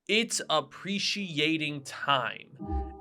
It's appreciating time,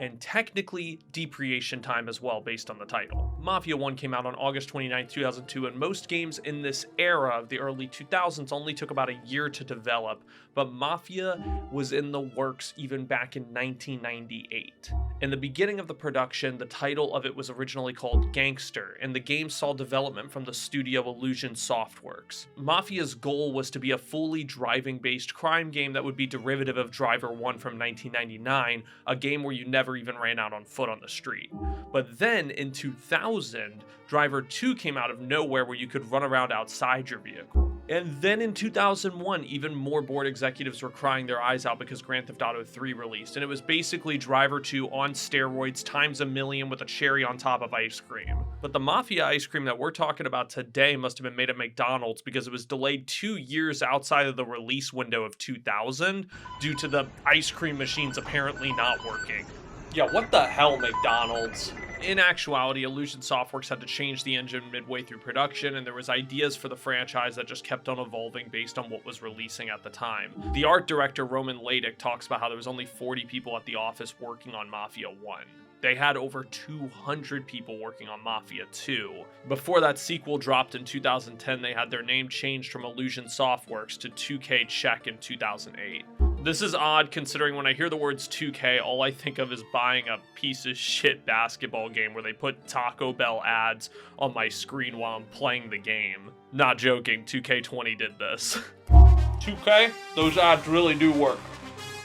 and technically depreciation time as well based on the title. Mafia 1 came out on August 29, 2002, and most games in this era of the early 2000s only took about a year to develop, but Mafia was in the works even back in 1998. In the beginning of the production, the title of it was originally called Gangster, and the game saw development from the studio Illusion Softworks. Mafia's goal was to be a fully driving-based crime game that would be derivative of Driver 1 from 1999, a game where you never even ran out on foot on the street. But then, in 2000, Driver 2 came out of nowhere where you could run around outside your vehicle. And then in 2001, even more board executives were crying their eyes out because Grand Theft Auto 3 released, and it was basically Driver 2 on steroids times a million with a cherry on top of ice cream. But the Mafia ice cream that we're talking about today must have been made at McDonald's because it was delayed 2 years outside of the release window of 2000 due to the ice cream machines apparently not working. Yeah, what the hell, McDonald's? In actuality, Illusion Softworks had to change the engine midway through production, and there was ideas for the franchise that just kept on evolving based on what was releasing at the time. The art director, Roman Ladick, talks about how there was only 40 people at the office working on Mafia 1. They had over 200 people working on Mafia 2. Before that sequel dropped in 2010, they had their name changed from Illusion Softworks to 2K Czech in 2008. This is odd considering when I hear the words 2K, all I think of is buying a piece of shit basketball game where they put Taco Bell ads on my screen while I'm playing the game. Not joking, 2K20 did this. 2K? Those ads really do work.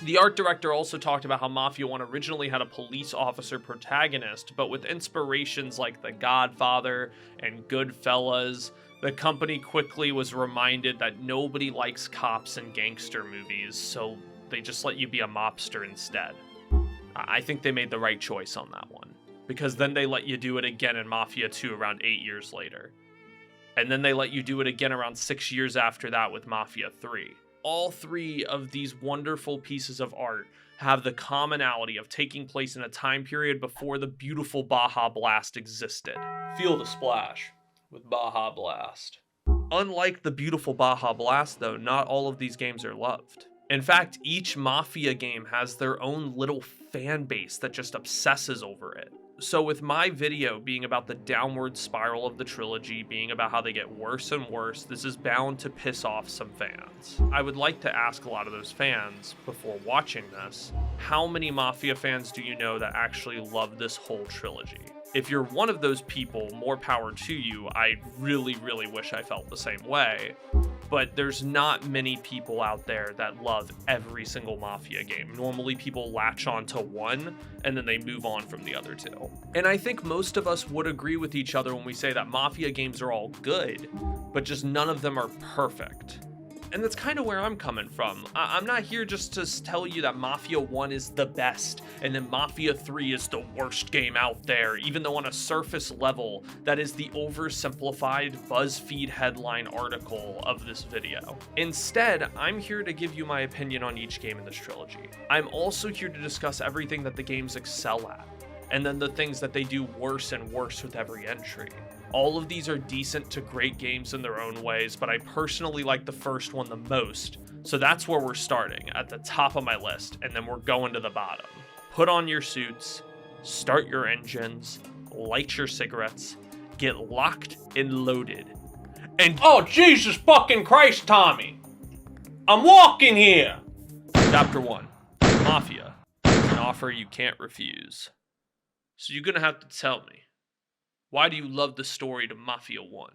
The art director also talked about how Mafia 1 originally had a police officer protagonist, but with inspirations like The Godfather and Goodfellas, the company quickly was reminded that nobody likes cops and gangster movies, so they just let you be a mobster instead. I think they made the right choice on that one, because then they let you do it again in Mafia 2 around 8 years later. And then they let you do it again around 6 years after that with Mafia 3. All three of these wonderful pieces of art have the commonality of taking place in a time period before the beautiful Baja Blast existed. Feel the splash with Baja Blast. Unlike the beautiful Baja Blast, though, not all of these games are loved. In fact, each Mafia game has their own little fan base that just obsesses over it. So with my video being about the downward spiral of the trilogy, being about how they get worse and worse, this is bound to piss off some fans. I would like to ask a lot of those fans, before watching this, how many Mafia fans do you know that actually love this whole trilogy? If you're one of those people, more power to you. I really, really wish I felt the same way. But there's not many people out there that love every single Mafia game. Normally people latch on to one and then they move on from the other two. And I think most of us would agree with each other when we say that Mafia games are all good, but just none of them are perfect. And that's kind of where I'm coming from. I'm not here just to tell you that Mafia 1 is the best, and then Mafia 3 is the worst game out there, even though on a surface level, that is the oversimplified BuzzFeed headline article of this video. Instead, I'm here to give you my opinion on each game in this trilogy. I'm also here to discuss everything that the games excel at, and then the things that they do worse and worse with every entry. All of these are decent to great games in their own ways, but I personally like the first one the most, so that's where we're starting, at the top of my list, and then we're going to the bottom. Put on your suits, start your engines, light your cigarettes, get locked and loaded, and oh Jesus fucking Christ, Tommy! I'm walking here! Chapter 1, Mafia, an offer you can't refuse. So you're gonna have to tell me, why do you love the story to Mafia 1?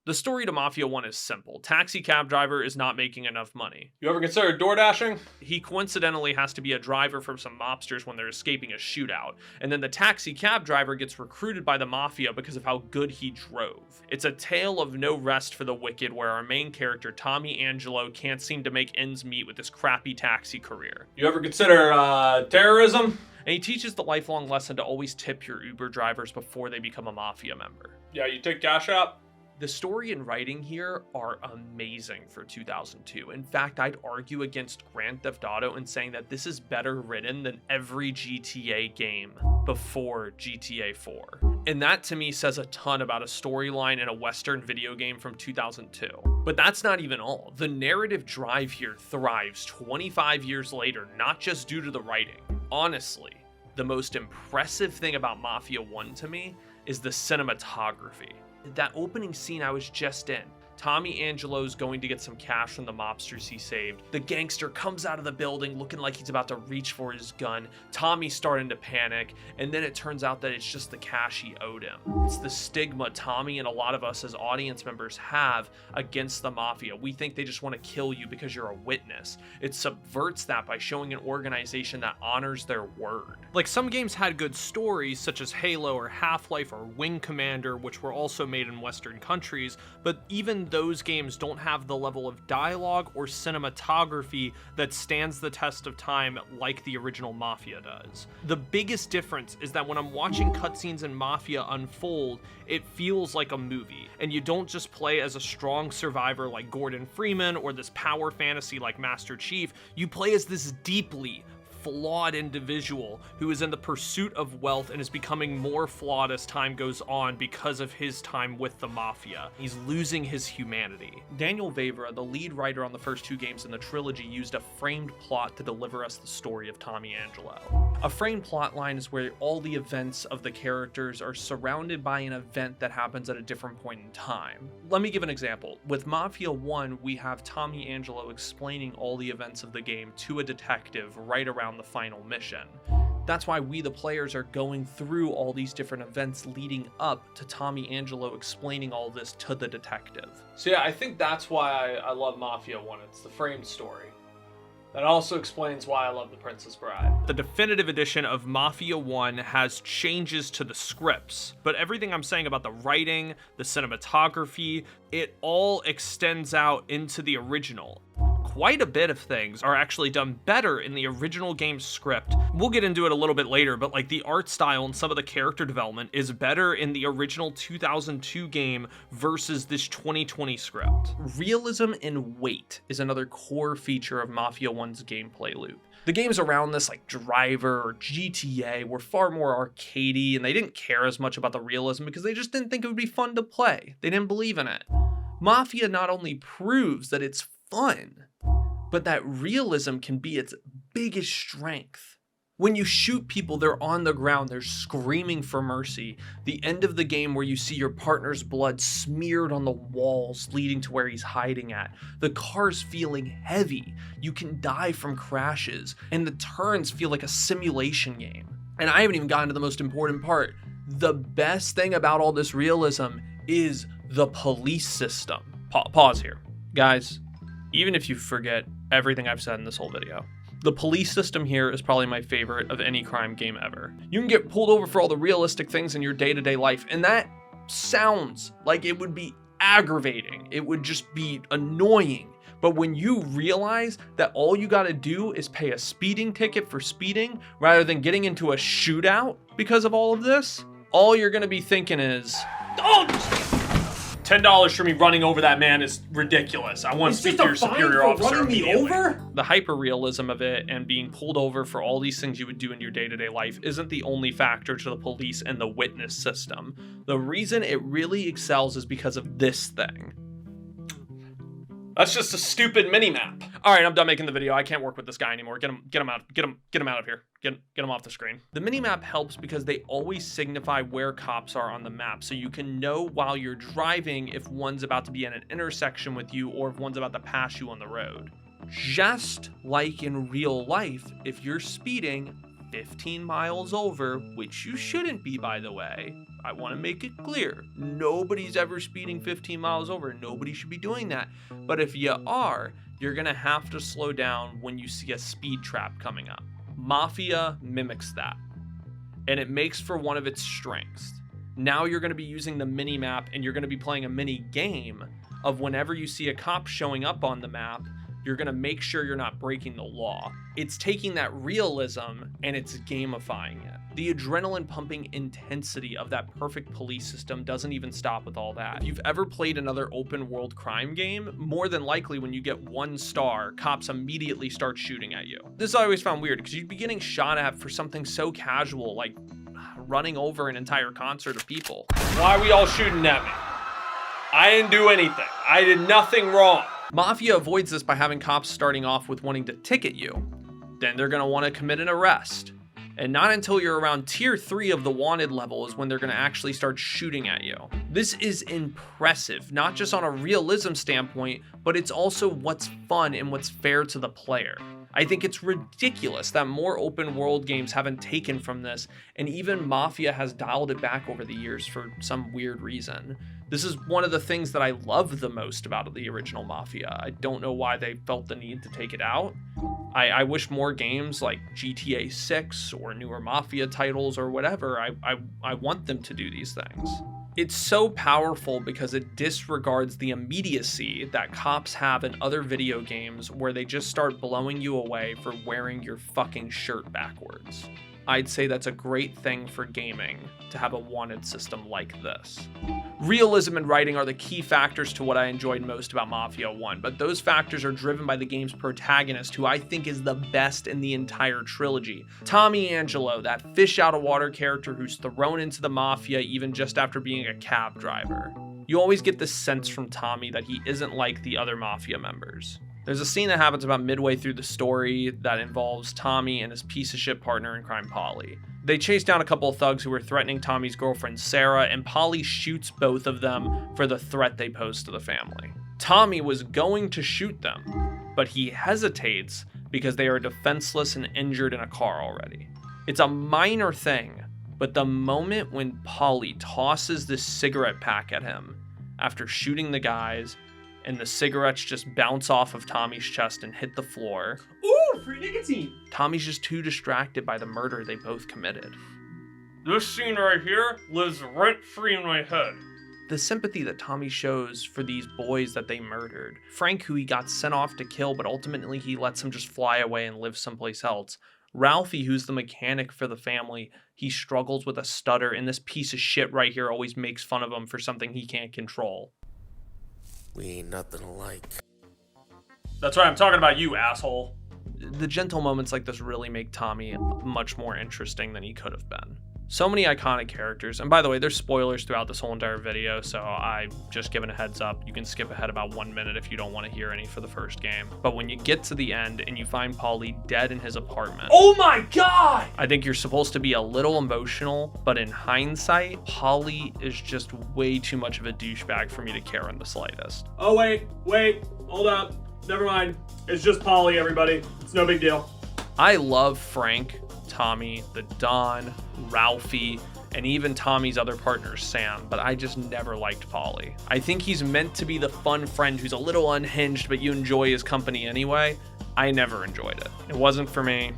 The story to Mafia 1 is simple. Taxi cab driver is not making enough money. You ever considered door dashing? He coincidentally has to be a driver for some mobsters when they're escaping a shootout. And then the taxi cab driver gets recruited by the Mafia because of how good he drove. It's a tale of no rest for the wicked where our main character, Tommy Angelo, can't seem to make ends meet with his crappy taxi career. You ever consider terrorism? And he teaches the lifelong lesson to always tip your Uber drivers before they become a Mafia member. Yeah, you take cash out? The story and writing here are amazing for 2002. In fact, I'd argue against Grand Theft Auto in saying that this is better written than every GTA game before GTA 4. And that to me says a ton about a storyline in a Western video game from 2002. But that's not even all. The narrative drive here thrives 25 years later, not just due to the writing. Honestly, the most impressive thing about Mafia 1 to me is the cinematography. That opening scene I was just in, Tommy Angelo's going to get some cash from the mobsters he saved. The gangster comes out of the building looking like he's about to reach for his gun. Tommy's starting to panic, and then it turns out that it's just the cash he owed him. It's the stigma Tommy and a lot of us as audience members have against the mafia. We think they just want to kill you because you're a witness. It subverts that by showing an organization that honors their word. Like, some games had good stories, such as Halo or Half-Life or Wing Commander, which were also made in Western countries, but even those games don't have the level of dialogue or cinematography that stands the test of time like the original Mafia does. The biggest difference is that when I'm watching cutscenes in Mafia unfold, it feels like a movie, and you don't just play as a strong survivor like Gordon Freeman or this power fantasy like Master Chief. You play as this deeply flawed individual who is in the pursuit of wealth and is becoming more flawed as time goes on because of his time with the mafia. He's losing his humanity. Daniel Vavra, the lead writer on the first two games in the trilogy, used a framed plot to deliver us the story of Tommy Angelo. A framed plot line is where all the events of the characters are surrounded by an event that happens at a different point in time. Let me give an example. With Mafia 1, we have Tommy Angelo explaining all the events of the game to a detective right around the final mission. That's why we, the players, are going through all these different events leading up to Tommy Angelo explaining all this to the detective. So yeah, I think that's why I love Mafia 1. It's the framed story. That also explains why I love The Princess Bride. The definitive edition of Mafia 1 has changes to the scripts, but everything I'm saying about the writing, the cinematography, it all extends out into the original. Quite a bit of things are actually done better in the original game's script. We'll get into it a little bit later, but like the art style and some of the character development is better in the original 2002 game versus this 2020 script. Realism and weight is another core feature of Mafia 1's gameplay loop. The games around this, like Driver or GTA, were far more arcadey, and they didn't care as much about the realism because they just didn't think it would be fun to play. They didn't believe in it. Mafia not only proves that it's fun, but that realism can be its biggest strength. When you shoot people, they're on the ground, they're screaming for mercy. The end of the game where you see your partner's blood smeared on the walls leading to where he's hiding at. The car's feeling heavy. You can die from crashes, and the turns feel like a simulation game. And I haven't even gotten to the most important part. The best thing about all this realism is the police system. Pause here. Guys, even if you forget everything I've said in this whole video, the police system here is probably my favorite of any crime game ever. You can get pulled over for all the realistic things in your day-to-day life, and that sounds like it would be aggravating. It would just be annoying. But when you realize that all you gotta do is pay a speeding ticket for speeding rather than getting into a shootout because of all of this, all you're gonna be thinking is, oh, $10 for me running over that man is ridiculous. I want to speak to your superior officer immediately. The hyper-realism of it and being pulled over for all these things you would do in your day-to-day life isn't the only factor to the police and the witness system. The reason it really excels is because of this thing. That's just a stupid mini-map. All right, I'm done making the video. I can't work with this guy anymore. Get him out of here. Get him off the screen. The mini-map helps because they always signify where cops are on the map, so you can know while you're driving if one's about to be in an intersection with you or if one's about to pass you on the road. Just like in real life, if you're speeding 15 miles over, which you shouldn't be, by the way. I want to make it clear. Nobody's ever speeding 15 miles over. Nobody should be doing that. But if you are, you're going to have to slow down when you see a speed trap coming up. Mafia mimics that, and it makes for one of its strengths. Now you're going to be using the mini map, and you're going to be playing a mini game of whenever you see a cop showing up on the map, You're going to make sure you're not breaking the law. It's taking that realism and it's gamifying it. The adrenaline pumping intensity of that perfect police system doesn't even stop with all that. If you've ever played another open world crime game, more than likely when you get 1 star, cops immediately start shooting at you. This I always found weird because you'd be getting shot at for something so casual like running over an entire concert of people. Why are we all shooting at me? I didn't do anything. I did nothing wrong. Mafia avoids this by having cops starting off with wanting to ticket you. Then they're gonna want to commit an arrest. And not until you're around tier 3 of the wanted level is when they're gonna actually start shooting at you. This is impressive, not just on a realism standpoint, but it's also what's fun and what's fair to the player. I think it's ridiculous that more open world games haven't taken from this, and even Mafia has dialed it back over the years for some weird reason. This is one of the things that I love the most about the original Mafia. I don't know why they felt the need to take it out. I wish more games like GTA 6 or newer Mafia titles or whatever, I want them to do these things. It's so powerful because it disregards the immediacy that cops have in other video games where they just start blowing you away for wearing your fucking shirt backwards. I'd say that's a great thing for gaming to have a wanted system like this. Realism and writing are the key factors to what I enjoyed most about Mafia 1, but those factors are driven by the game's protagonist, who I think is the best in the entire trilogy. Tommy Angelo, that fish out of water character who's thrown into the Mafia even just after being a cab driver. You always get this sense from Tommy that he isn't like the other Mafia members. There's a scene that happens about midway through the story that involves Tommy and his piece of shit partner in crime, Polly. They chase down a couple of thugs who were threatening Tommy's girlfriend, Sarah, and Polly shoots both of them for the threat they pose to the family. Tommy was going to shoot them, but he hesitates because they are defenseless and injured in a car already. It's a minor thing, but the moment when Polly tosses this cigarette pack at him after shooting the guys, and the cigarettes just bounce off of Tommy's chest and hit the floor. Ooh, free nicotine! Tommy's just too distracted by the murder they both committed. This scene right here lives rent-free in my head. The sympathy that Tommy shows for these boys that they murdered. Frank, who he got sent off to kill, but ultimately he lets him just fly away and live someplace else. Ralphie, who's the mechanic for the family, he struggles with a stutter, and this piece of shit right here always makes fun of him for something he can't control. We ain't nothing alike. That's right, I'm talking about you, asshole. The gentle moments like this really make Tommy much more interesting than he could have been. So many iconic characters, and by the way, there's spoilers throughout this whole entire video, so I'm just giving a heads up. You can skip ahead about 1 minute if you don't want to hear any for the first game. But when you get to the end and you find Polly dead in his apartment, Oh my god! I think you're supposed to be a little emotional, but in hindsight, Polly is just way too much of a douchebag for me to care in the slightest. Oh wait, hold up. Never mind. It's just Polly, everybody. It's no big deal. I love Frank, Tommy, the Don, Ralphie, and even Tommy's other partner, Sam, but I just never liked Polly. I think he's meant to be the fun friend who's a little unhinged, but you enjoy his company anyway. I never enjoyed it. It wasn't for me.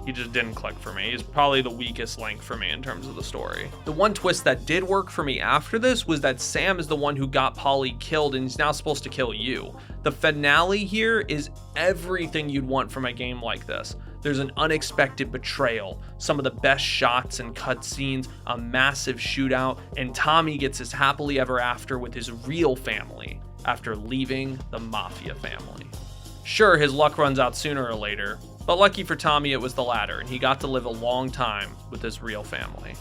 He just didn't click for me. He's probably the weakest link for me in terms of the story. The one twist that did work for me after this was that Sam is the one who got Polly killed and he's now supposed to kill you. The finale here is everything you'd want from a game like this. There's an unexpected betrayal, some of the best shots and cutscenes, a massive shootout, and Tommy gets his happily ever after with his real family after leaving the Mafia family. Sure, his luck runs out sooner or later, but lucky for Tommy it was the latter, and he got to live a long time with his real family.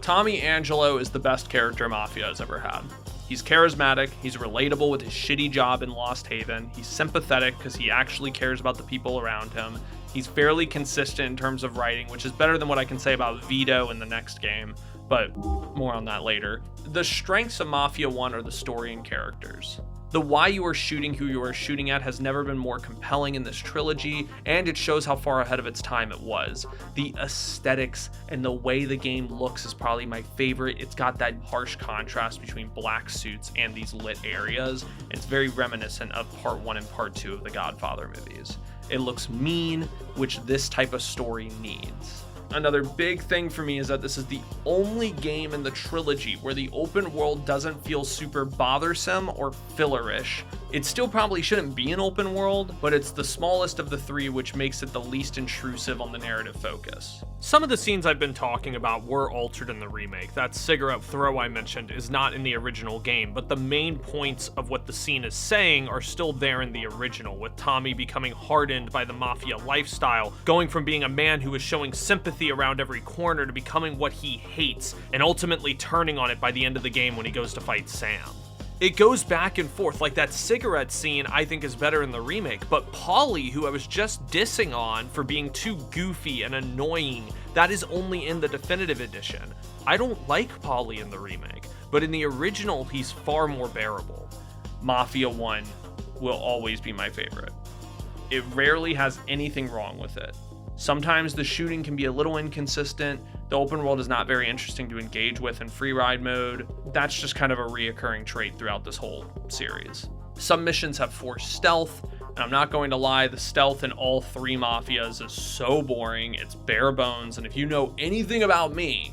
Tommy Angelo is the best character Mafia has ever had. He's charismatic, he's relatable with his shitty job in Lost Haven, he's sympathetic because he actually cares about the people around him, he's fairly consistent in terms of writing, which is better than what I can say about Vito in the next game, but more on that later. The strengths of Mafia 1 are the story and characters. The why you are shooting who you are shooting at has never been more compelling in this trilogy, and it shows how far ahead of its time it was. The aesthetics and the way the game looks is probably my favorite. It's got that harsh contrast between black suits and these lit areas. It's very reminiscent of Part 1 and Part 2 of the Godfather movies. It looks mean, which this type of story needs. Another big thing for me is that this is the only game in the trilogy where the open world doesn't feel super bothersome or fillerish. It still probably shouldn't be an open world, but it's the smallest of the three, which makes it the least intrusive on the narrative focus. Some of the scenes I've been talking about were altered in the remake. That cigarette throw I mentioned is not in the original game, but the main points of what the scene is saying are still there in the original, with Tommy becoming hardened by the mafia lifestyle, going from being a man who is showing sympathy around every corner to becoming what he hates, and ultimately turning on it by the end of the game when he goes to fight Sam. It goes back and forth. Like, that cigarette scene I think is better in the remake, but Polly, who I was just dissing on for being too goofy and annoying, that is only in the definitive edition. I don't like Polly in the remake, but in the original he's far more bearable. Mafia 1 will always be my favorite. It rarely has anything wrong with it. Sometimes the shooting can be a little inconsistent. The open world is not very interesting to engage with in free ride mode. That's just kind of a reoccurring trait throughout this whole series. Some missions have forced stealth, and I'm not going to lie, the stealth in all three Mafias is so boring. It's bare bones, and if you know anything about me,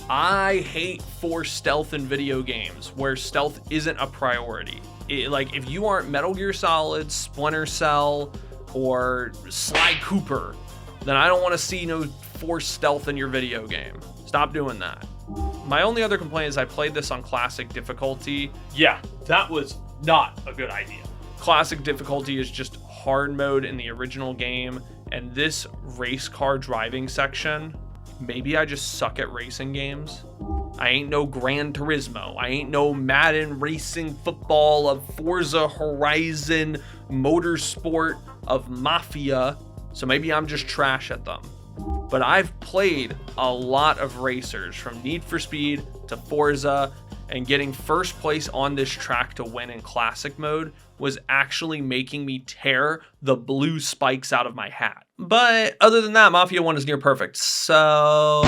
I hate forced stealth in video games where stealth isn't a priority. Like, if you aren't Metal Gear Solid, Splinter Cell, or Sly Cooper, then I don't want to see no forced stealth in your video game. Stop doing that. My only other complaint is I played this on classic difficulty. Yeah, that was not a good idea. Classic difficulty is just hard mode in the original game, and this race car driving section, maybe I just suck at racing games. I ain't no Gran Turismo. I ain't no Madden racing football of Forza Horizon Motorsport of Mafia. So maybe I'm just trash at them. But I've played a lot of racers, from Need for Speed to Forza, and getting first place on this track to win in classic mode was actually making me tear the blue spikes out of my hat. But other than that, Mafia 1 is near perfect. So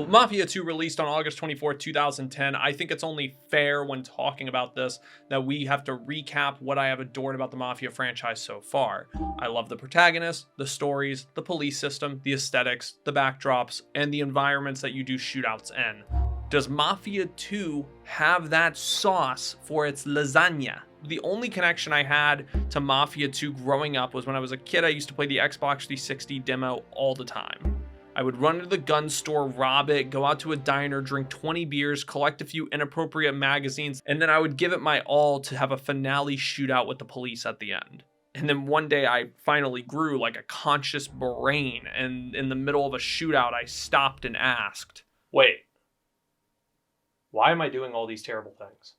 Mafia 2 released on August 24th, 2010. I think it's only fair when talking about this that we have to recap what I have adored about the Mafia franchise so far. I love the protagonists, the stories, the police system, the aesthetics, the backdrops, and the environments that you do shootouts in. Does Mafia 2 have that sauce for its lasagna? The only connection I had to Mafia 2 growing up was when I was a kid. I used to play the Xbox 360 demo all the time. I would run to the gun store, rob it, go out to a diner, drink 20 beers, collect a few inappropriate magazines, and then I would give it my all to have a finale shootout with the police at the end. And then one day I finally grew like a conscious brain, and in the middle of a shootout I stopped and asked, wait, why am I doing all these terrible things?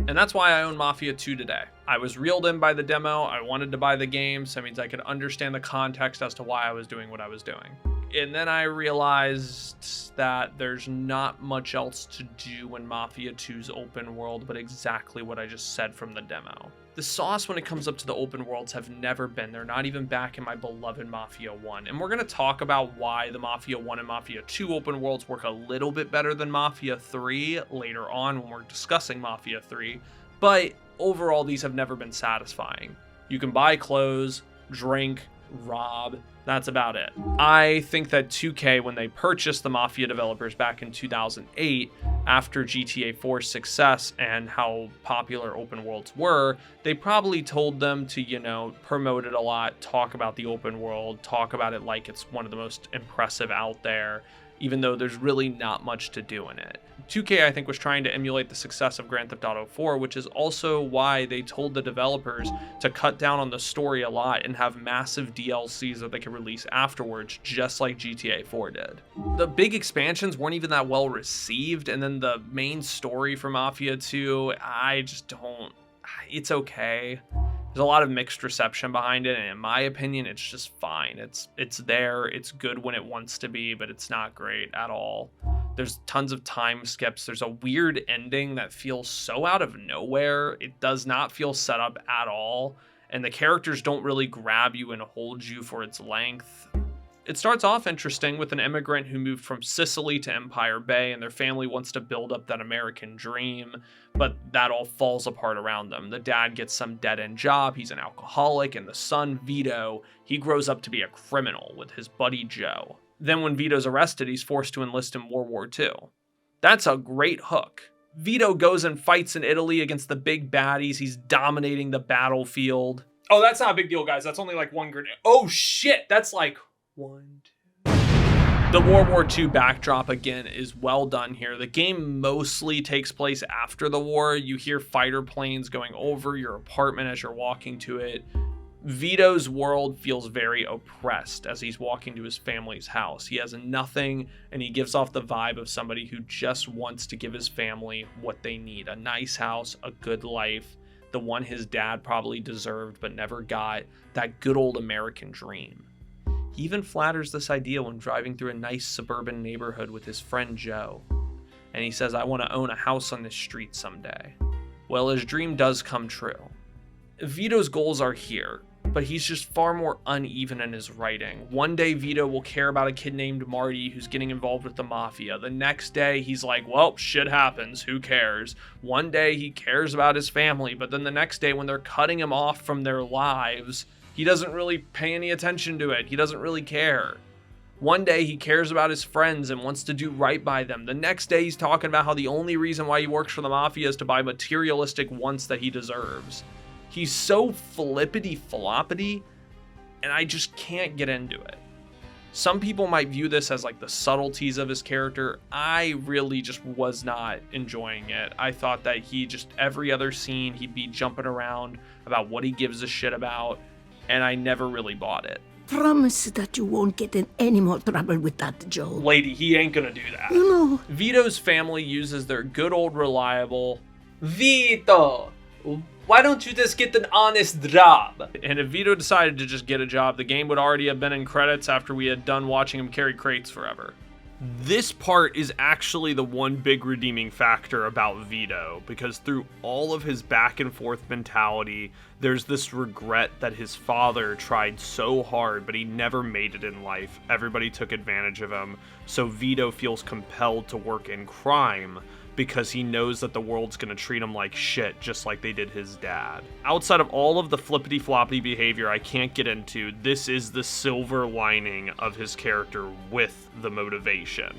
And that's why I own Mafia 2 today. I was reeled in by the demo, I wanted to buy the game, so that means I could understand the context as to why I was doing what I was doing. And then I realized that there's not much else to do in Mafia 2's open world but exactly what I just said from the demo. The sauce when it comes up to the open worlds have never been there, not even back in my beloved Mafia 1. And we're going to talk about why the Mafia 1 and Mafia 2 open worlds work a little bit better than Mafia 3 later on when we're discussing Mafia 3. But overall, these have never been satisfying. You can buy clothes, drink, rob. That's about it. I think that 2K, when they purchased the Mafia developers back in 2008, after GTA 4's success and how popular open worlds were, they probably told them to, promote it a lot, talk about the open world, talk about it like it's one of the most impressive out there, even though there's really not much to do in it. 2K, I think, was trying to emulate the success of Grand Theft Auto 4, which is also why they told the developers to cut down on the story a lot and have massive DLCs that they could release afterwards, just like GTA 4 did. The big expansions weren't even that well received, and then the main story for Mafia 2, it's okay. There's a lot of mixed reception behind it, and in my opinion, it's just fine. It's there, it's good when it wants to be, but it's not great at all. There's tons of time skips. There's a weird ending that feels so out of nowhere. It does not feel set up at all, and the characters don't really grab you and hold you for its length. It starts off interesting with an immigrant who moved from Sicily to Empire Bay, and their family wants to build up that American dream, but that all falls apart around them. The dad gets some dead-end job, he's an alcoholic, and the son, Vito, he grows up to be a criminal with his buddy Joe. Then when Vito's arrested, he's forced to enlist in World War II. That's a great hook. Vito goes and fights in Italy against the big baddies, he's dominating the battlefield. Oh, that's not a big deal, guys, that's only like one grenade. Oh shit, that's like 1, 2. The World War II backdrop, again, is well done here. The game mostly takes place after the war. You hear fighter planes going over your apartment as you're walking to it. Vito's world feels very oppressed as he's walking to his family's house. He has nothing, and he gives off the vibe of somebody who just wants to give his family what they need. A nice house, a good life, the one his dad probably deserved but never got, that good old American dream. He even flatters this idea when driving through a nice suburban neighborhood with his friend Joe. And he says, I want to own a house on this street someday. Well, his dream does come true. Vito's goals are here, but he's just far more uneven in his writing. One day, Vito will care about a kid named Marty who's getting involved with the Mafia. The next day, he's like, well, shit happens, who cares? One day, he cares about his family, but then the next day, when they're cutting him off from their lives, he doesn't really pay any attention to it. He doesn't really care. One day he cares about his friends and wants to do right by them. The next day he's talking about how the only reason why he works for the Mafia is to buy materialistic wants that he deserves. He's so flippity-floppity, and I just can't get into it. Some people might view this as like the subtleties of his character. I really just was not enjoying it. I thought that he just, every other scene, he'd be jumping around about what he gives a shit about, and I never really bought it. Promise that you won't get in any more trouble with that, Joe. Lady, he ain't gonna do that. You know. Vito's family uses their good old reliable, Vito, why don't you just get an honest job? And if Vito decided to just get a job, the game would already have been in credits after we had done watching him carry crates forever. This part is actually the one big redeeming factor about Vito, because through all of his back and forth mentality, there's this regret that his father tried so hard, but he never made it in life. Everybody took advantage of him, so Vito feels compelled to work in crime because he knows that the world's gonna treat him like shit, just like they did his dad. Outside of all of the flippity-floppy behavior I can't get into, this is the silver lining of his character with the motivation.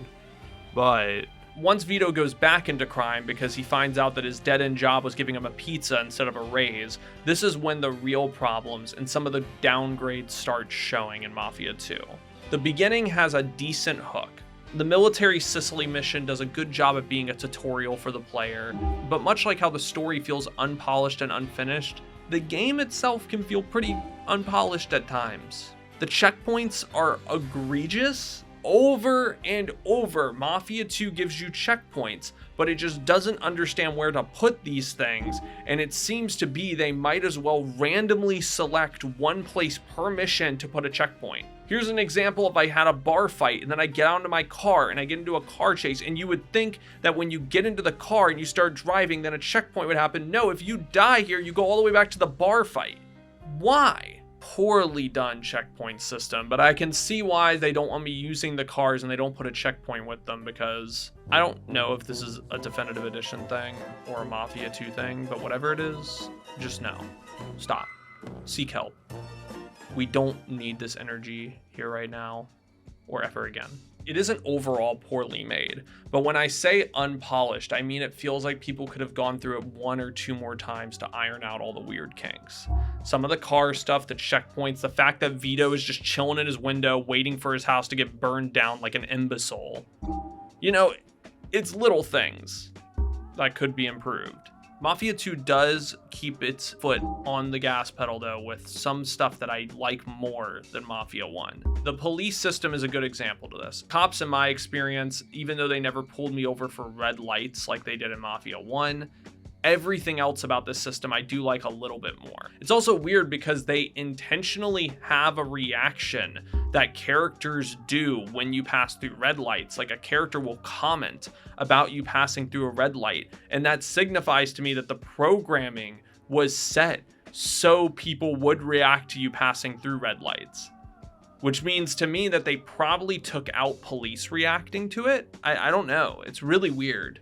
But once Vito goes back into crime because he finds out that his dead-end job was giving him a pizza instead of a raise, this is when the real problems and some of the downgrades start showing in Mafia 2. The beginning has a decent hook. The military Sicily mission does a good job at being a tutorial for the player, but much like how the story feels unpolished and unfinished, the game itself can feel pretty unpolished at times. The checkpoints are egregious. Over and over, Mafia 2 gives you checkpoints, but it just doesn't understand where to put these things, and it seems to be they might as well randomly select one place per mission to put a checkpoint. Here's an example if I had a bar fight and then I get out into my car and I get into a car chase, and you would think that when you get into the car and you start driving, then a checkpoint would happen. No, if you die here, you go all the way back to the bar fight. Why? Poorly done checkpoint system, but I can see why they don't want me using the cars and they don't put a checkpoint with them, because I don't know if this is a definitive edition thing or a Mafia 2 thing, but whatever it is, just know. Stop. Seek help. We don't need this energy here right now or ever again. It isn't overall poorly made, but when I say unpolished, I mean it feels like people could have gone through it 1 or 2 more times to iron out all the weird kinks. Some of the car stuff, the checkpoints, the fact that Vito is just chilling in his window waiting for his house to get burned down like an imbecile. You know, it's little things that could be improved. Mafia 2 does keep its foot on the gas pedal though, with some stuff that I like more than Mafia 1. The police system is a good example to this. Cops, in my experience, even though they never pulled me over for red lights like they did in Mafia 1, everything else about this system I do like a little bit more. It's also weird because they intentionally have a reaction that characters do when you pass through red lights. Like a character will comment about you passing through a red light, and that signifies to me that the programming was set so people would react to you passing through red lights. which means to me that they probably took out police reacting to it. I don't know. It's really weird.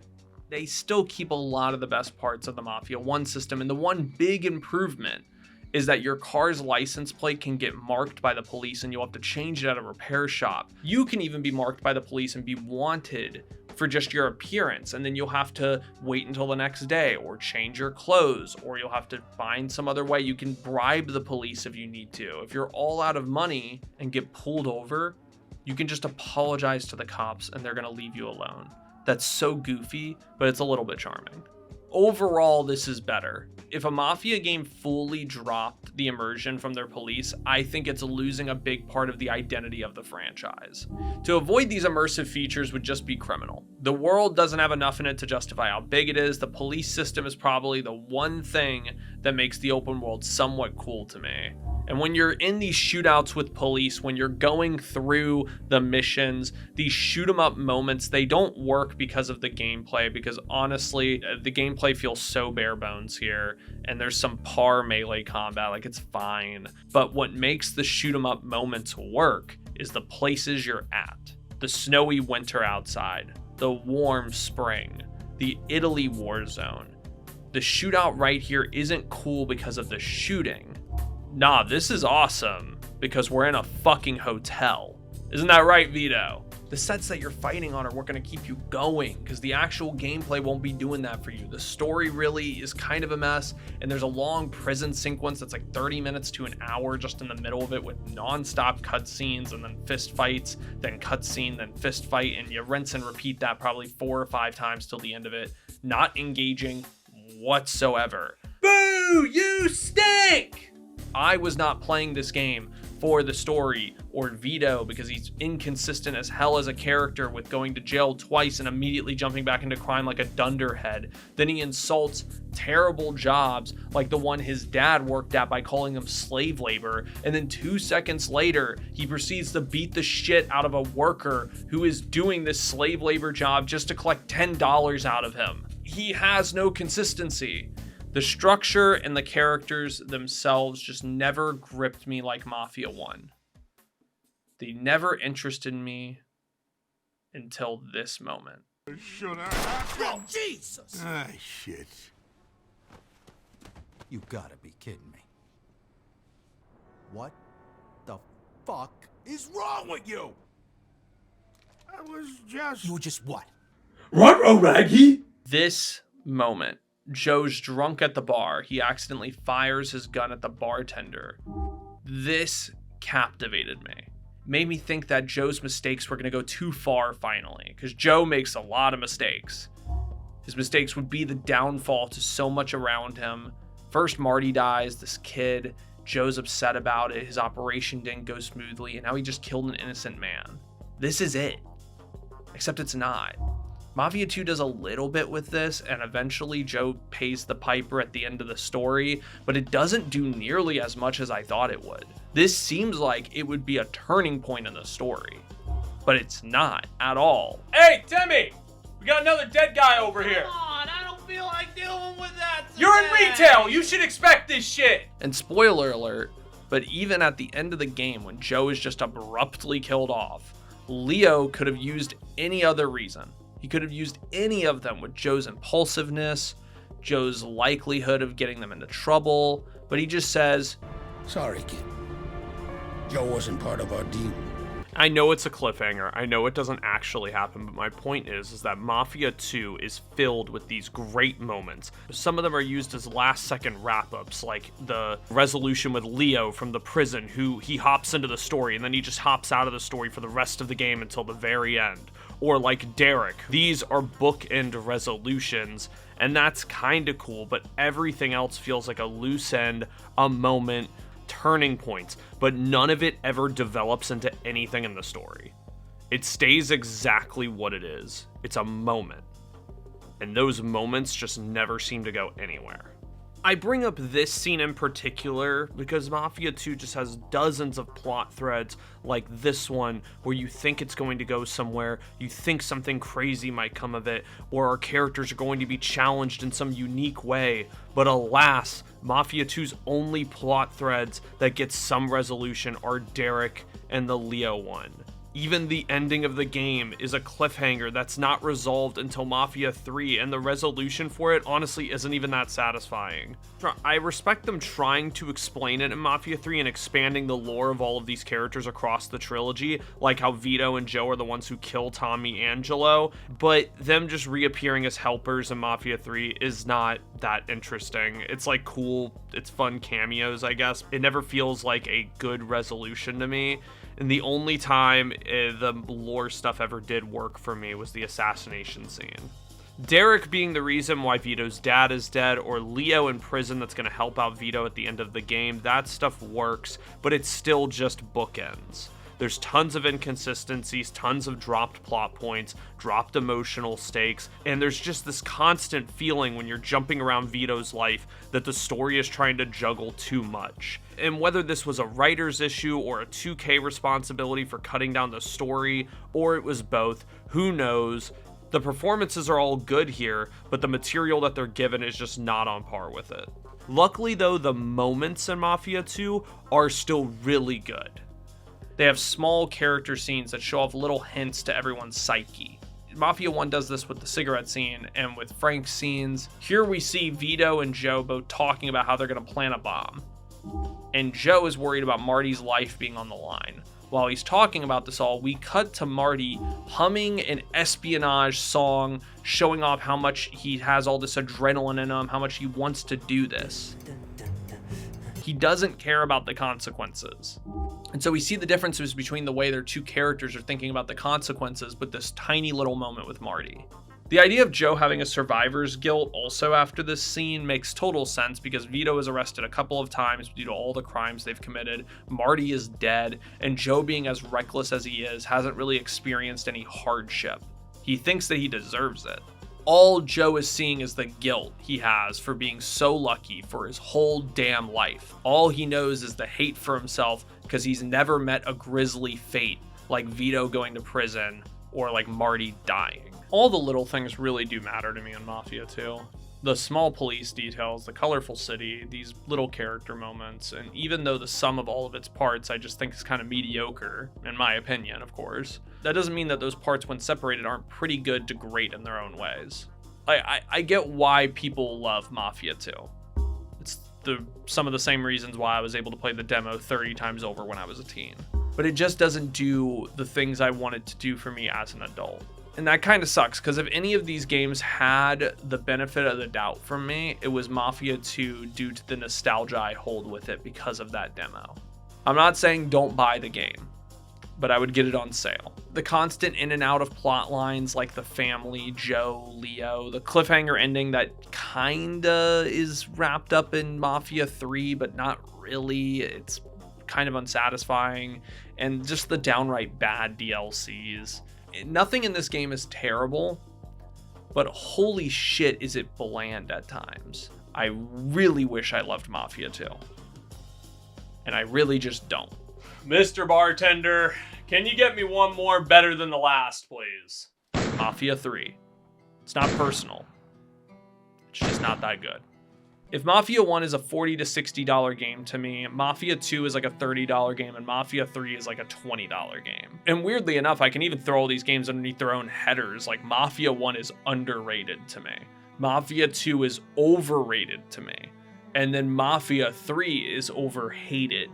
They still keep a lot of the best parts of the Mafia 1 system, and the one big improvement is that your car's license plate can get marked by the police and you'll have to change it at a repair shop. You can even be marked by the police and be wanted for just your appearance, and then you'll have to wait until the next day or change your clothes, or you'll have to find some other way. You can bribe the police if you need to. If you're all out of money and get pulled over, you can just apologize to the cops and they're gonna leave you alone. That's so goofy, but it's a little bit charming. Overall, this is better. If a Mafia game fully dropped the immersion from their police, I think it's losing a big part of the identity of the franchise. To avoid these immersive features would just be criminal. The world doesn't have enough in it to justify how big it is. The police system is probably the one thing that makes the open world somewhat cool to me. And when you're in these shootouts with police, when you're going through the missions, these shoot 'em up moments, they don't work because of the gameplay, because honestly, the gameplay feels so bare bones here, and there's some par melee combat, like it's fine. But what makes the shoot 'em up moments work is the places you're at. The snowy winter outside, the warm spring, the Italy war zone. The shootout right here isn't cool because of the shooting. Nah, this is awesome because we're in a fucking hotel. Isn't that right, Vito? The sets that you're fighting on are what going to keep you going, because the actual gameplay won't be doing that for you. The story really is kind of a mess, and there's a long prison sequence that's like 30 minutes to an hour just in the middle of it, with non-stop cutscenes and then fist fights, then cutscene, then fist fight, and you rinse and repeat that probably 4 or 5 times till the end of it. Not engaging whatsoever. Boo! You stink! I was not playing this game for the story or Vito, because he's inconsistent as hell as a character, with going to jail twice and immediately jumping back into crime like a dunderhead. Then he insults terrible jobs like the one his dad worked at by calling them slave labor, and then 2 seconds later he proceeds to beat the shit out of a worker who is doing this slave labor job just to collect $10 out of him. He has no consistency. The structure and the characters themselves just never gripped me like Mafia 1. They never interested me until this moment. Should I have Oh, Jesus! Ah, shit. You gotta be kidding me. What the fuck is wrong with you? I was just... You were just what? Ruh-roh, Raggy! This moment, Joe's drunk at the bar. He accidentally fires his gun at the bartender. This captivated me. Made me think that Joe's mistakes were going to go too far finally, because Joe makes a lot of mistakes. His mistakes would be the downfall to so much around him. First, Marty dies, this kid. Joe's upset about it. His operation didn't go smoothly, and now he just killed an innocent man. This is it. Except it's not. Mafia 2 does a little bit with this, and eventually Joe pays the piper at the end of the story, but it doesn't do nearly as much as I thought it would. This seems like it would be a turning point in the story, but it's not at all. Hey, Timmy! We got another dead guy over here. Come on, I don't feel like dealing with that today. You're in retail! You should expect this shit! And spoiler alert, but even at the end of the game, when Joe is just abruptly killed off, Leo could have used any other reason. He could have used any of them, with Joe's impulsiveness, Joe's likelihood of getting them into trouble, but he just says, Sorry, kid. Joe wasn't part of our deal. I know it's a cliffhanger, I know it doesn't actually happen, but my point is that Mafia 2 is filled with these great moments. Some of them are used as last-second wrap-ups, like the resolution with Leo from the prison, who he hops into the story, and then he just hops out of the story for the rest of the game until the very end. Or like Derek. These are bookend resolutions, and that's kind of cool, but everything else feels like a loose end, a moment, turning points, but none of it ever develops into anything in the story. It stays exactly what it is. It's a moment. And those moments just never seem to go anywhere. I bring up this scene in particular because Mafia 2 just has dozens of plot threads like this one where you think it's going to go somewhere, you think something crazy might come of it, or our characters are going to be challenged in some unique way. But alas, Mafia 2's only plot threads that get some resolution are Derek and the Leo one. Even the ending of the game is a cliffhanger that's not resolved until Mafia 3, and the resolution for it honestly isn't even that satisfying. I respect them trying to explain it in Mafia 3 and expanding the lore of all of these characters across the trilogy, like how Vito and Joe are the ones who kill Tommy Angelo, but them just reappearing as helpers in Mafia 3 is not that interesting. It's like cool, it's fun cameos, I guess. It never feels like a good resolution to me. And the only time the lore stuff ever did work for me was the assassination scene. Derek being the reason why Vito's dad is dead, or Leo in prison that's going to help out Vito at the end of the game, that stuff works, but it's still just bookends. There's tons of inconsistencies, tons of dropped plot points, dropped emotional stakes, and there's just this constant feeling when you're jumping around Vito's life that the story is trying to juggle too much. And whether this was a writer's issue or a 2K responsibility for cutting down the story, or it was both, who knows? The performances are all good here, but the material that they're given is just not on par with it. Luckily though, the moments in Mafia 2 are still really good. They have small character scenes that show off little hints to everyone's psyche. Mafia 1 does this with the cigarette scene and with Frank's scenes. Here we see Vito and Joe both talking about how they're going to plant a bomb. And Joe is worried about Marty's life being on the line. While he's talking about this all, we cut to Marty humming an espionage song, showing off how much he has all this adrenaline in him, how much he wants to do this. He doesn't care about the consequences. And so we see the differences between the way their two characters are thinking about the consequences with this tiny little moment with Marty. The idea of Joe having a survivor's guilt also after this scene makes total sense because Vito is arrested a couple of times due to all the crimes they've committed, Marty is dead, and Joe, being as reckless as he is, hasn't really experienced any hardship. He thinks that he deserves it. All Joe is seeing is the guilt he has for being so lucky for his whole damn life. All he knows is the hate for himself because he's never met a grisly fate like Vito going to prison or like Marty dying. All the little things really do matter to me in Mafia 2. The small police details, the colorful city, these little character moments, and even though the sum of all of its parts I just think is kind of mediocre, in my opinion, of course, that doesn't mean that those parts when separated aren't pretty good to great in their own ways. I get why people love Mafia 2. It's some of the same reasons why I was able to play the demo 30 times over when I was a teen. But it just doesn't do the things I wanted to do for me as an adult. And that kind of sucks, because if any of these games had the benefit of the doubt from me, it was Mafia 2 due to the nostalgia I hold with it because of that demo. I'm not saying don't buy the game, but I would get it on sale. The constant in and out of plot lines like the family, Joe, Leo, the cliffhanger ending that kinda is wrapped up in Mafia 3, but not really. It's kind of unsatisfying. And just the downright bad DLCs. Nothing in this game is terrible, but holy shit is it bland at times. I really wish I loved Mafia 2. And I really just don't. Mr. Bartender, can you get me one more better than the last, please? Mafia 3. It's not personal. It's just not that good. If Mafia 1 is a $40 to $60 game to me, Mafia 2 is like a $30 game, and Mafia 3 is like a $20 game. And weirdly enough, I can even throw all these games underneath their own headers. Like Mafia 1 is underrated to me. Mafia 2 is overrated to me. And then Mafia 3 is overhated.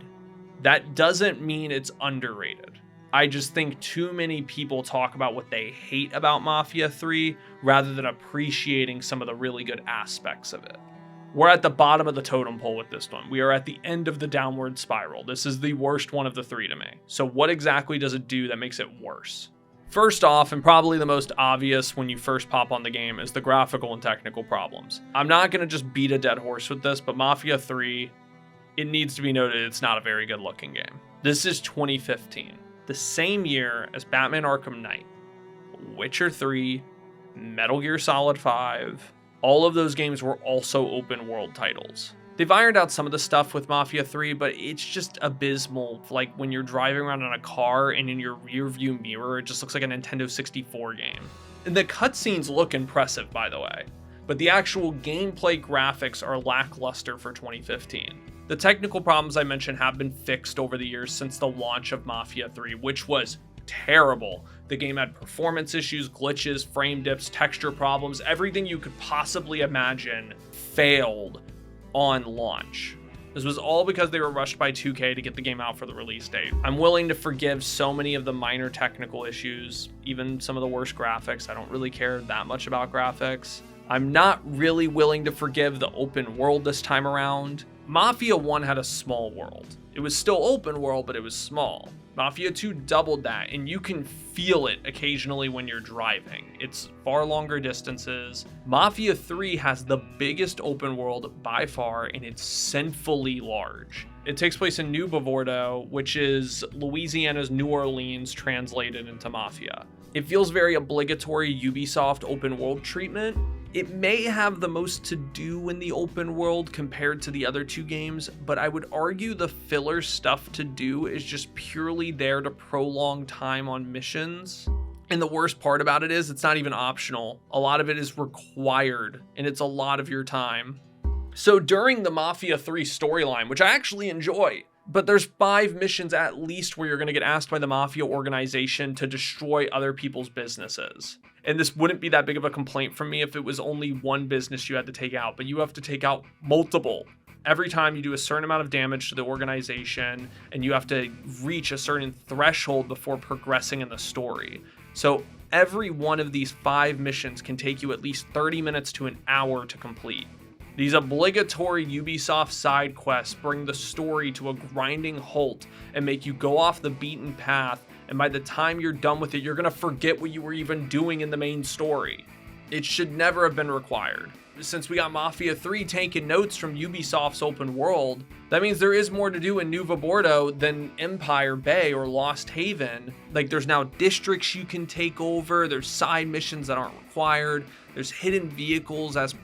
That doesn't mean it's underrated. I just think too many people talk about what they hate about Mafia 3 rather than appreciating some of the really good aspects of it. We're at the bottom of the totem pole with this one. We are at the end of the downward spiral. This is the worst one of the three to me. So what exactly does it do that makes it worse? First off, and probably the most obvious when you first pop on the game, is the graphical and technical problems. I'm not going to just beat a dead horse with this, but Mafia 3, it needs to be noted it's not a very good looking game. This is 2015, the same year as Batman Arkham Knight, Witcher 3, Metal Gear Solid 5, All of those games were also open world titles. They've ironed out some of the stuff with Mafia 3, but it's just abysmal. Like when you're driving around in a car and in your rear view mirror, it just looks like a Nintendo 64 game. And the cutscenes look impressive, by the way, but the actual gameplay graphics are lackluster for 2015. The technical problems I mentioned have been fixed over the years since the launch of Mafia 3, which was terrible. The game had performance issues, glitches, frame dips, texture problems, everything you could possibly imagine failed on launch. This was all because they were rushed by 2K to get the game out for the release date. I'm willing to forgive so many of the minor technical issues, even some of the worst graphics. I don't really care that much about graphics. I'm not really willing to forgive the open world this time around. Mafia 1 had a small world. It was still open world, but it was small. Mafia 2 doubled that, and you can feel it occasionally when you're driving. It's far longer distances. Mafia 3 has the biggest open world by far, and it's sinfully large. It takes place in New Bavordo, which is Louisiana's New Orleans translated into Mafia. It feels very obligatory Ubisoft open world treatment. It may have the most to do in the open world compared to the other two games, but I would argue the filler stuff to do is just purely there to prolong time on missions. And the worst part about it is it's not even optional. A lot of it is required, and it's a lot of your time. So during the Mafia 3 storyline, which I actually enjoy, but there's 5 missions at least where you're going to get asked by the Mafia organization to destroy other people's businesses. And this wouldn't be that big of a complaint from me if it was only one business you had to take out, but you have to take out multiple. Every time you do a certain amount of damage to the organization, and you have to reach a certain threshold before progressing in the story. So every one of these 5 missions can take you at least 30 minutes to an hour to complete. These obligatory Ubisoft side quests bring the story to a grinding halt and make you go off the beaten path, and by the time you're done with it, you're gonna forget what you were even doing in the main story. It should never have been required. Since we got Mafia 3 taking notes from Ubisoft's open world, that means there is more to do in Nueva Bordeaux than Empire Bay or Lost Haven. Like, there's now districts you can take over, there's side missions that aren't required, there's hidden vehicles as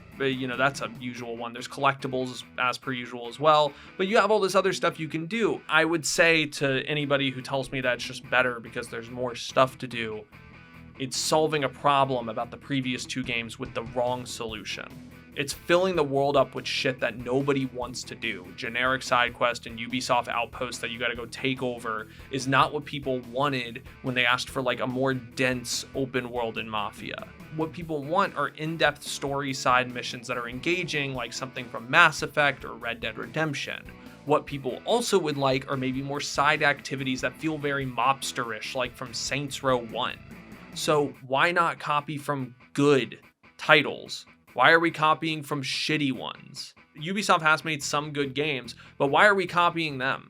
that's a usual one. There's collectibles as per usual as well, but you have all this other stuff you can do. I would say to anybody who tells me that it's just better because there's more stuff to do, it's solving a problem about the previous 2 games with the wrong solution. It's filling the world up with shit that nobody wants to do. Generic side quest and Ubisoft outposts that you gotta go take over is not what people wanted when they asked for like a more dense open world in Mafia. What people want are in-depth story side missions that are engaging, like something from Mass Effect or Red Dead Redemption. What people also would like are maybe more side activities that feel very mobsterish, like from Saints Row 1. So why not copy from good titles? Why are we copying from shitty ones? Ubisoft has made some good games, but why are we copying them?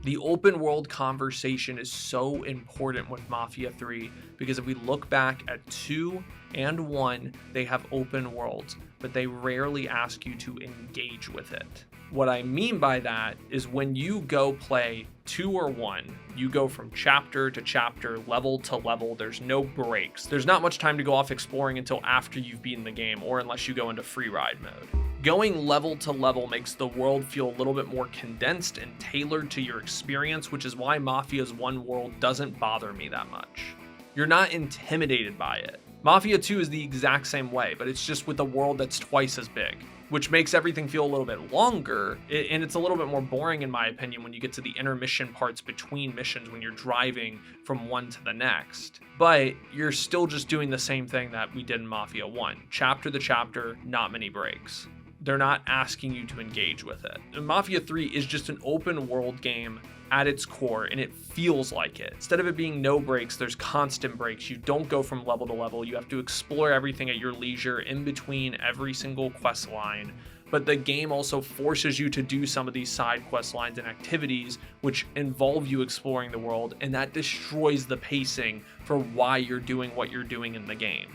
The open world conversation is so important with Mafia 3 because if we look back at 2 and 1, they have open worlds, but they rarely ask you to engage with it. What I mean by that is when you go play 2 or 1, you go from chapter to chapter, level to level. There's no breaks. There's not much time to go off exploring until after you've beaten the game, or unless you go into free ride mode. Going level to level makes the world feel a little bit more condensed and tailored to your experience, which is why Mafia's one world doesn't bother me that much. You're not intimidated by it. Mafia 2 is the exact same way, but it's just with a world that's twice as big, which makes everything feel a little bit longer, and it's a little bit more boring in my opinion when you get to the intermission parts between missions when you're driving from one to the next. But you're still just doing the same thing that we did in Mafia 1. Chapter to chapter, not many breaks. They're not asking you to engage with it. And Mafia 3 is just an open world game at its core, and it feels like it. Instead of it being no breaks, there's constant breaks. You don't go from level to level. You have to explore everything at your leisure in between every single quest line. But the game also forces you to do some of these side quest lines and activities which involve you exploring the world, and that destroys the pacing for why you're doing what you're doing in the game.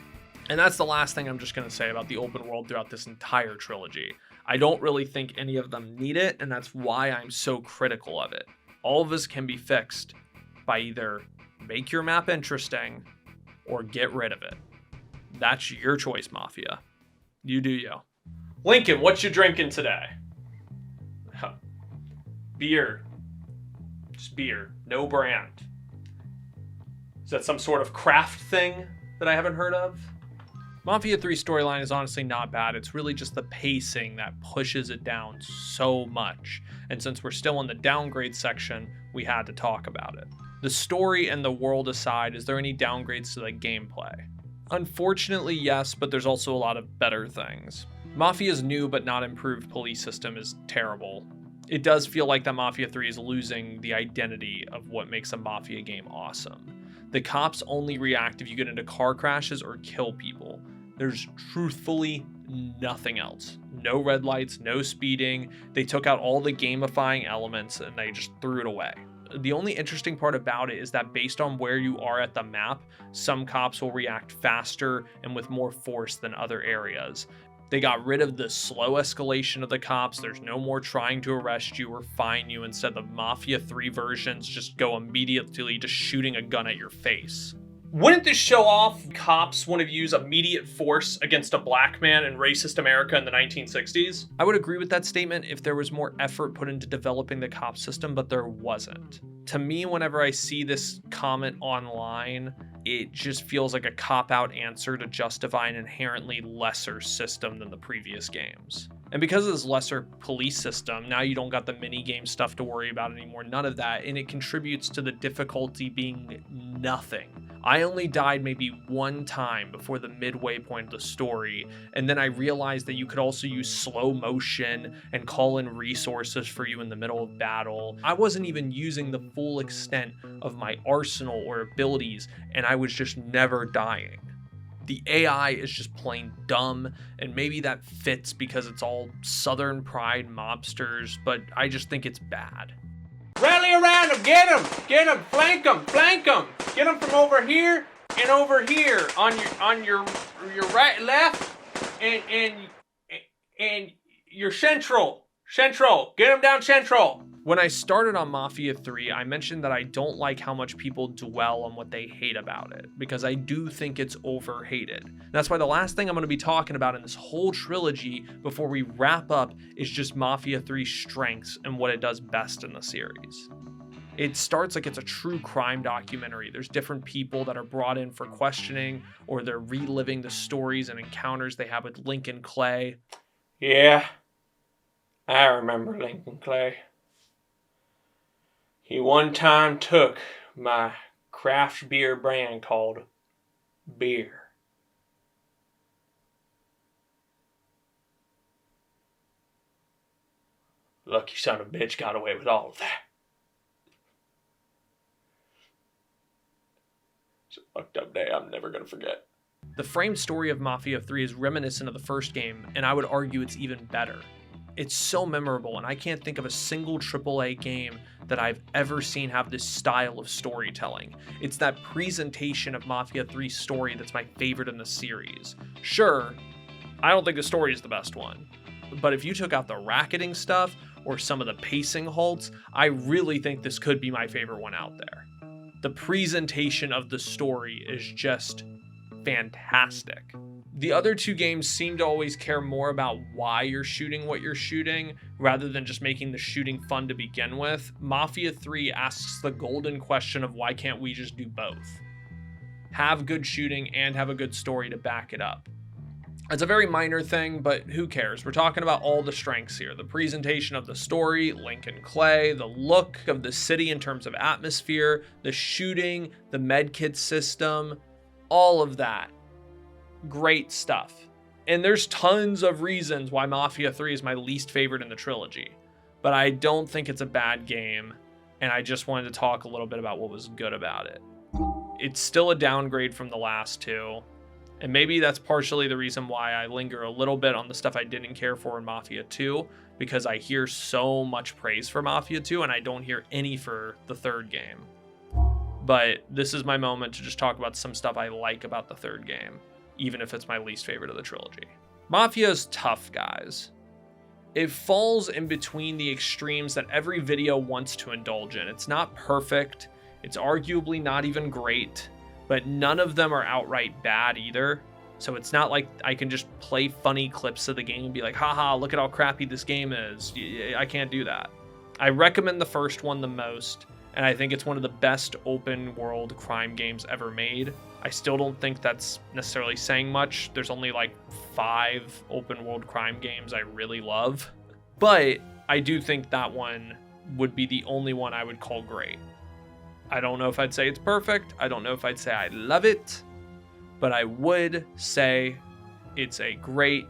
And that's the last thing I'm just going to say about the open world throughout this entire trilogy. I don't really think any of them need it, and that's why I'm so critical of it. All of this can be fixed by either make your map interesting or get rid of it. That's your choice, Mafia. You do you. Lincoln, what you drinking today? Beer. Just beer. No brand. Is that some sort of craft thing that I haven't heard of? Mafia 3 storyline is honestly not bad. It's really just the pacing that pushes it down so much. And since we're still in the downgrade section, we had to talk about it. The story and the world aside, is there any downgrades to the gameplay? Unfortunately, yes, but there's also a lot of better things. Mafia's new but not improved police system is terrible. It does feel like that Mafia 3 is losing the identity of what makes a Mafia game awesome. The cops only react if you get into car crashes or kill people. There's truthfully nothing else. No red lights, no speeding. They took out all the gamifying elements and they just threw it away. The only interesting part about it is that based on where you are at the map, some cops will react faster and with more force than other areas. They got rid of the slow escalation of the cops. There's no more trying to arrest you or fine you. Instead, the Mafia 3 versions just go immediately just shooting a gun at your face. Wouldn't this show off cops want to use immediate force against a black man in racist America in the 1960s? I would agree with that statement if there was more effort put into developing the cop system, but there wasn't. To me, whenever I see this comment online, it just feels like a cop-out answer to justify an inherently lesser system than the previous games. And because of this lesser police system, now you don't got the mini-game stuff to worry about anymore, none of that, and it contributes to the difficulty being nothing. I only died maybe one time before the midway point of the story, and then I realized that you could also use slow motion and call in resources for you in the middle of battle. I wasn't even using the full extent of my arsenal or abilities, and I was just never dying. The AI is just plain dumb, and maybe that fits because it's all Southern pride mobsters, but I just think it's bad. Rally around him, get him, flank him, get him from over here and over here on your right, left, and your central, get him down central. When I started on Mafia 3, I mentioned that I don't like how much people dwell on what they hate about it, because I do think it's overhated. That's why the last thing I'm going to be talking about in this whole trilogy before we wrap up is just Mafia 3's strengths and what it does best in the series. It starts like it's a true crime documentary. There's different people that are brought in for questioning, or they're reliving the stories and encounters they have with Lincoln Clay. Yeah, I remember Lincoln Clay. He one time took my craft beer brand called Beer. Lucky son of a bitch got away with all of that. It's a fucked up day I'm never gonna forget. The framed story of Mafia 3 is reminiscent of the first game, and I would argue it's even better. It's so memorable, and I can't think of a single AAA game that I've ever seen have this style of storytelling. It's that presentation of Mafia 3's story that's my favorite in the series. Sure, I don't think the story is the best one, but if you took out the racketing stuff or some of the pacing halts, I really think this could be my favorite one out there. The presentation of the story is just fantastic. The other two games seem to always care more about why you're shooting what you're shooting, rather than just making the shooting fun to begin with. Mafia 3 asks the golden question of why can't we just do both? Have good shooting and have a good story to back it up. It's a very minor thing, but who cares? We're talking about all the strengths here. The presentation of the story, Lincoln Clay, the look of the city in terms of atmosphere, the shooting, the medkit system, all of that. Great stuff. And there's tons of reasons why Mafia 3 is my least favorite in the trilogy, but I don't think it's a bad game, and I just wanted to talk a little bit about what was good about it. It's still a downgrade from the last two, and maybe that's partially the reason why I linger a little bit on the stuff I didn't care for in Mafia 2, because I hear so much praise for Mafia 2 and I don't hear any for the third game. But this is my moment to just talk about some stuff I like about the third game, even if it's my least favorite of the trilogy. Mafia is tough, guys. It falls in between the extremes that every video wants to indulge in. It's not perfect, it's arguably not even great, but none of them are outright bad either. So it's not like I can just play funny clips of the game and be like, haha, look at how crappy this game is. I can't do that. I recommend the first one the most, and I think it's one of the best open world crime games ever made. I still don't think that's necessarily saying much. There's only like 5 open world crime games I really love. But I do think that one would be the only one I would call great. I don't know if I'd say it's perfect. I don't know if I'd say I love it. But I would say it's a great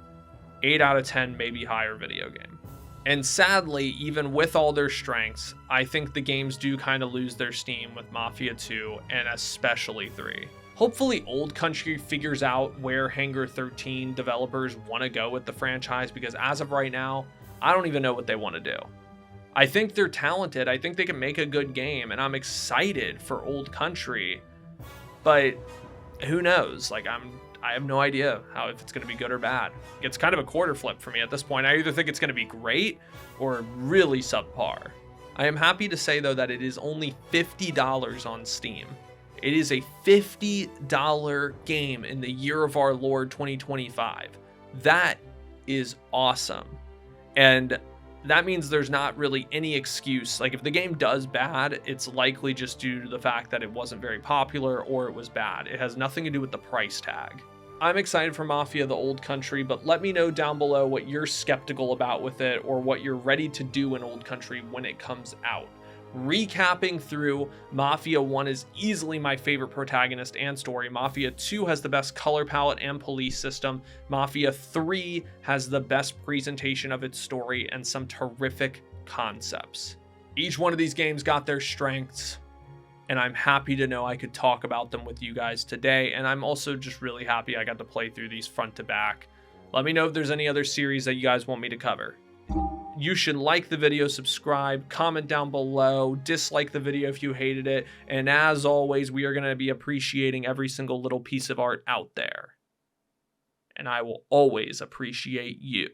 8 out of 10, maybe higher video game. And sadly, even with all their strengths, I think the games do kind of lose their steam with Mafia 2 and especially 3. Hopefully Old Country figures out where Hangar 13 developers want to go with the franchise, because as of right now, I don't even know what they want to do. I think they're talented. I think they can make a good game, and I'm excited for Old Country, but who knows? Like, I have no idea if it's going to be good or bad. It's kind of a quarter flip for me at this point. I either think it's going to be great or really subpar. I am happy to say, though, that it is only $50 on Steam. It is a $50 game in the year of our Lord 2025. That is awesome. And that means there's not really any excuse. Like, if the game does bad, it's likely just due to the fact that it wasn't very popular or it was bad. It has nothing to do with the price tag. I'm excited for Mafia: The Old Country, but let me know down below what you're skeptical about with it, or what you're ready to do in Old Country when it comes out. Recapping through, Mafia 1 is easily my favorite protagonist and story. Mafia 2 has the best color palette and police system. Mafia 3 has the best presentation of its story and some terrific concepts. Each one of these games got their strengths, and I'm happy to know I could talk about them with you guys today. And I'm also just really happy I got to play through these front to back. Let me know if there's any other series that you guys want me to cover. You should like the video, subscribe, comment down below, dislike the video if you hated it, and as always, we are going to be appreciating every single little piece of art out there. And I will always appreciate you.